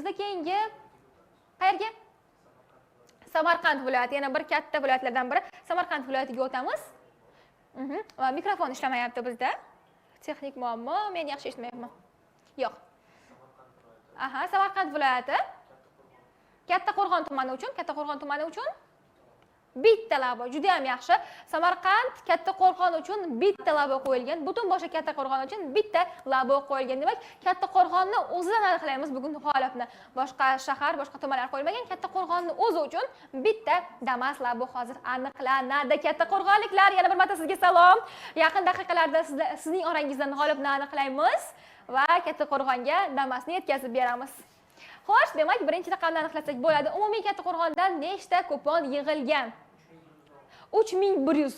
bizda keyingi qayerga? Samarqand viloyati, yana bir katta viloyatlardan biri Samarqand viloyatiga o'tamiz. Va mikrofon ishlamayapti bizda. Texnik muammo, men yaxshi eshitmayapman. Yo'q. Aha, Samarqand viloyati. Kattaqo'rg'on tumani uchun bitta labo, juda ham yaxshi. Samarqand Kattaqo'rg'on uchun bitta labo qo'yilgan. Butun boshli Kattaqo'rg'on uchun bitta labo qo'yilgan. Demak, Kattaqo'rg'onni o'zidan aniqlaymiz bugun g'olibni. Boshqa shahar, boshqa tumanlar qo'yilmagan. Kattaqo'rg'onni o'zi uchun bitta Damas labo hozir aniqlanadi. Kattaqo'rg'onliklar, yana bir marta sizga salom. Yaqin daqiqalarda sizning orangizdan g'olibni aniqlaymiz va Kattaqo'rg'onga Damasni yetkazib beramiz. Xo'sh, demak, birinchi raqamni aniqlasak bo'ladi. Umumiy Kattaqo'rg'ondan nechta kupon yig'ilgan? 3100.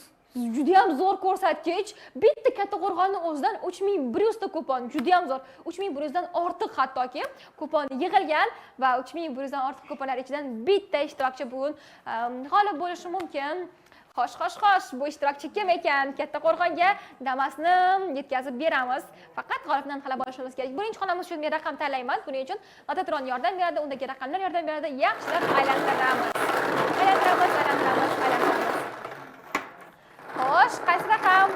Juda ham zo'r ko'rsatkich. Bitta Kattaqo'rg'onni o'zidan 3100 ta kupon, juda ham zo'r. 3100 dan ortiq hattoki kupon yig'ilgan va 3100 dan ortiq kuponlar ichidan bitta ishtirokchi bugun g'olib bo'lishi mumkin. Xo'sh, bu ishtirokchi kim ekan? Kattaqo'rg'onga Damasni yetkazib beramiz. Faqat g'olibni aniqlab olishimiz kerak. Birinchi xonamiz uchun men raqam tanlayman. Buning uchun Lototron yordam beradi, undagi raqamlar yordam beradi. Yaxshilab aylantiramiz. Xo'sh, qaysi raqam?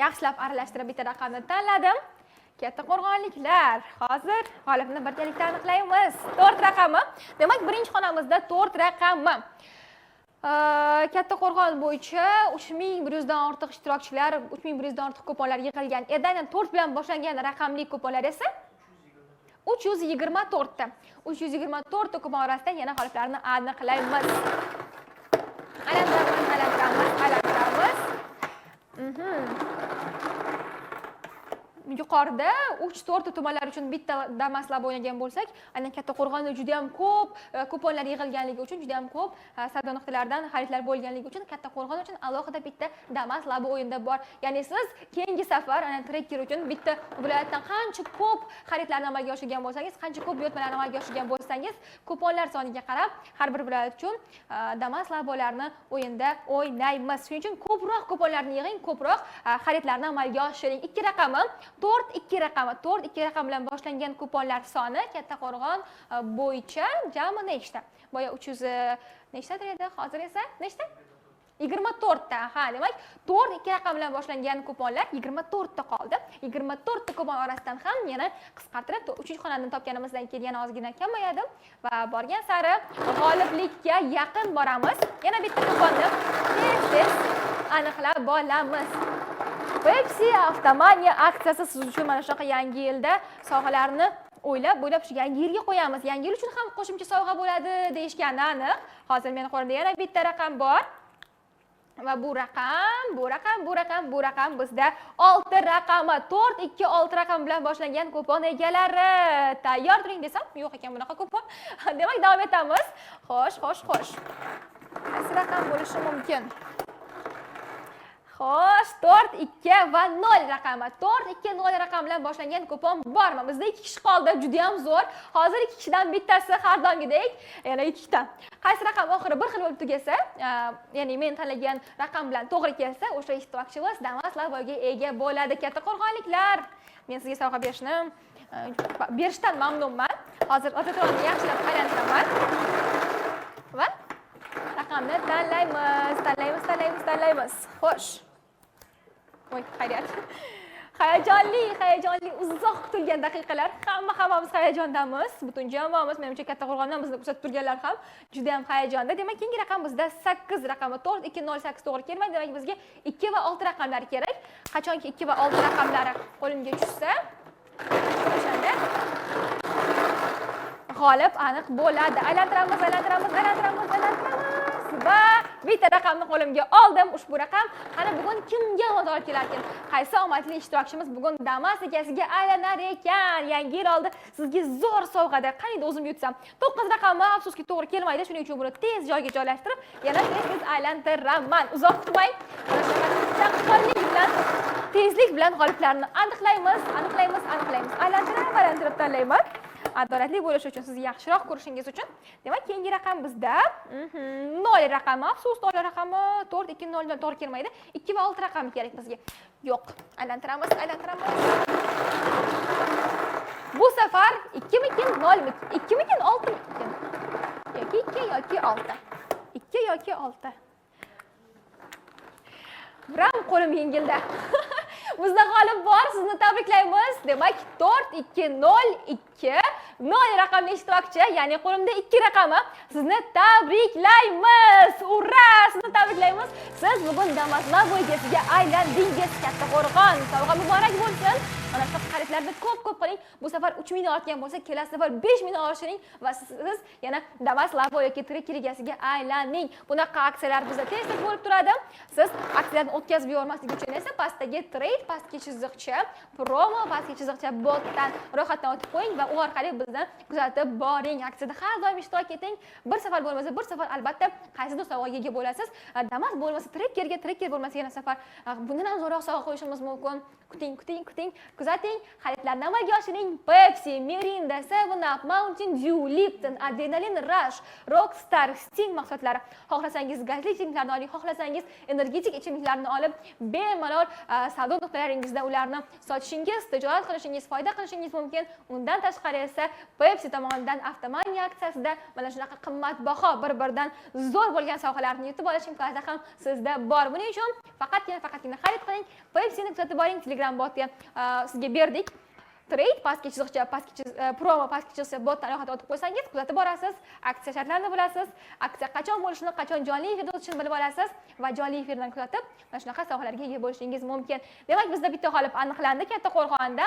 Yaxshilab aralashtirib bitta raqamni tanladim. Kattaqo'rg'onliklar, hozir g'olibni birgalikda aniqlaymiz. 4 raqami. Demak, birinchi xonamizda 4 raqami. Kattaqo'rg'on bo'yicha 3100 dan ortiq ishtirokchilar, 3100 dan ortiq kuponlar yig'ilgan edi. 4 bilan boshlangan raqamli kuponlar esa 324 ta. 324 ta kupon orasidan yana g'oliblarni aniqlaymiz. Aylantiramiz. Yuqorida 3-4 tumanlar uchun bitta Damas labo o'ynagan bo'lsak, aynan Kattaqo'rg'onda juda ham ko'p kuponlar yig'ilganligi uchun, juda ham ko'p savdo nuqtalaridan xaridlar bo'lganligi uchun Kattaqo'rg'on uchun alohida bitta Damas labo o'yinda bor. Ya'ni siz keyingi safar aynan trekker uchun bitta viloyatdan qancha ko'p xaridlarni amalga oshirgan bo'lsangiz, qancha ko'p buyurtmalarni amalga oshirgan bo'lsangiz, kuponlar soniga qarab har bir viloyat uchun Damas labolarni o'yinda o'ynaymiz. Shuning uchun ko'proq kuponlarni yig'ing, ko'proq xaridlarni amalga oshiring. 2 raqami 4 raqam bilan boshlangan kuponlar soni Kattaqo'rg'on bo'yicha jami nechta? Boya 300 nechtadir edi, hozir esa nechta? 24 ta. Ha, demak, 2 raqam bilan boshlangan kuponlar 24 ta qoldi. 24 ta kupon orasidan ham yana qisqartirib 3-xonani topganimizdan keyin yana ozgina kamayadi va borgan sari g'oliblikka yaqin boramiz. Yana bitta kuponni tez aniqlab olamiz. Pepsi Avtomaniya aksiyasi siz uchun mana shunaqa yangi yilda sovg'alarni o'ylab shu yangi yilga qo'yamiz. Yangi yil uchun ham qo'shimcha sovg'a bo'ladi deyishgani aniq. Hozir men qo'limda yana bitta raqam bor. Va bu raqam bizda 6 raqami, 4-2-6 raqam bilan boshlangan kupon egalari. Tayyor turing desam, yo'q ekan bunaqa kupon. Demak, davom etamiz. Xo'sh. Qaysi raqam bo'lishi mumkin? Xo'sh, 4-2 va 0 raqami. 4-2-0 raqam bilan boshlangan kupon bormi? Bizda 2 kishi qoldi, juda ham zo'r. Hozir 2 kishidan bittasi har doimgidek, yana 2 ta. Qaysi raqam oxiri bir xil bo'lib tugasa, ya'ni men tanlagan raqam bilan to'g'ri kelsa, o'sha ishtirokchimiz Damas laboga ega bo'ladi. Kattaqo'rg'onliklar, men sizga sovg'a berishdan mamnunman. Hozir Lototonni yaxshilab aylantiraman. Va raqamni tanlaymiz. Xo'sh. Voy, xayriyat. Hayajonli, uzoq kutilgan daqiqalar. Hammamiz hayajondamiz. Butun jamoamiz, menimcha Kattaqo'rg'ondan bizni kuzatib turganlar ham juda ham hayajonda. Demak, keyingi raqam bizda 8 raqami. 4-2-0-8 to'g'ri kelmaydi. Demak, bizga 2 va 6 raqamlar kerak. Qachonki 2 va 6 raqamlari qo'limga tushsa, o'shanda g'olib aniq bo'ladi. Aylantiramiz. Va bitta raqamni qo'limga oldim. Ushbu raqam qani bugun kimga omad kelar ekan? Qaysi omadli ishtirokchimiz bugun Damas egasiga aylanar ekan? Yangi yil oldi sizga zo'r sovg'ada. Qaniydi o'zim yutsam. 9 raqami afsuski to'g'ri kelmaydi. Shuning uchun buni tez joyga joylashtirib, yana tez aylantiraman. Uzoq kutmay, tezlik bilan g'oliblarni aniqlaymiz. Aylantirib tanlayman. Adolatli bo'lishi uchun, sizni yaxshiroq ko'rishingiz uchun. Demak, keyingi raqam bizda 0 raqami, afsus 0 raqami 4-2-0 dan to'g'ri kelmaydi. 2 va 6 raqami kerak bizga. Yo'q, aylantiramiz. Bu safar 2 mikin, 0 mikin, 2 mikin, 6 mikin. Yoki 2 yoki 6. 2 yoki 6. Biram qo'lim yengildi. Bizda g'olib bor, sizni tabriklaymiz. Demak, 4 2 0 2 0 raqamli ishtirokchi, ya'ni qo'limda 2 raqami. Sizni tabriklaymiz. Ura! Sizni tabriklaymiz. Siz bugun Damaslar bo'ygasiga aylandingiz. Kattaqo'rg'on. Sovg'a muborak bo'lsin. Mana shu xaridlarni ko'p qiling. Bu safar 3 ming ortgan bo'lsa, kelasi safar 5 ming oshiring va siz yana Damaslar yoki Tirik ligasiga aylaning. Bunaqa aksiyalar bizda tez bo'lib turadi. Siz aksiyalarni o'tkazib yubormaslik uchun esa pastdagi trade, pastki chiziqcha, promo, pastki chiziqcha botdan ro'yxatdan o'tib qo'ying va u orqali bizni kuzatib boring. Aksiyada har doim ishtirok eting. Bir safar bo'lmasa, bir safar albatta qaysidir sovg'aga ega bo'lasiz. Damas bo'lmasa, trek bo'lmasa yana safar bundan ham zo'roq sovg'a qo'yishimiz mumkin. Kuting. Kuzating, xaridlarni amalga oshiring. Pepsi, Mirinda, 7up, Mountain Dew, Lipton, Adrenaline Rush, Rockstar, Sting mahsulotlari. Xohlasangiz gazli ichimliklarni oling, xohlasangiz energetik ichimliklarni olib, bemalol savdo nuqtalaringizda ularni sotishingiz, tijorat qilishingiz, foyda qilishingiz mumkin. Undan tashqari esa Pepsi tomonidan avtomaniya aksiyasida mana shunaqa qimmatbaho bir-biridan zo'r bo'lgan sovg'alarni yutib olish imkoniyati ham sizda bor. Buning uchun faqatgina xarid qiling. Pepsini kuzatib boring. Telegram botga sizga berdik. Trade, pastki chiziqcha, promo, pastki chiziqcha botdan ro'yxatdan o'tib qo'ysangiz, kuzatib borasiz. Aksiya shartlarini bilasiz. Aksiya qachon bo'lishini, qachon jonli efirda o'tishini bilib olasiz va jonli efirdan kuzatib, mana shunaqa sovg'alarga ega bo'lishingiz mumkin. Demak, bizda bitta g'olib aniqlandi Kattaqo'rg'onda.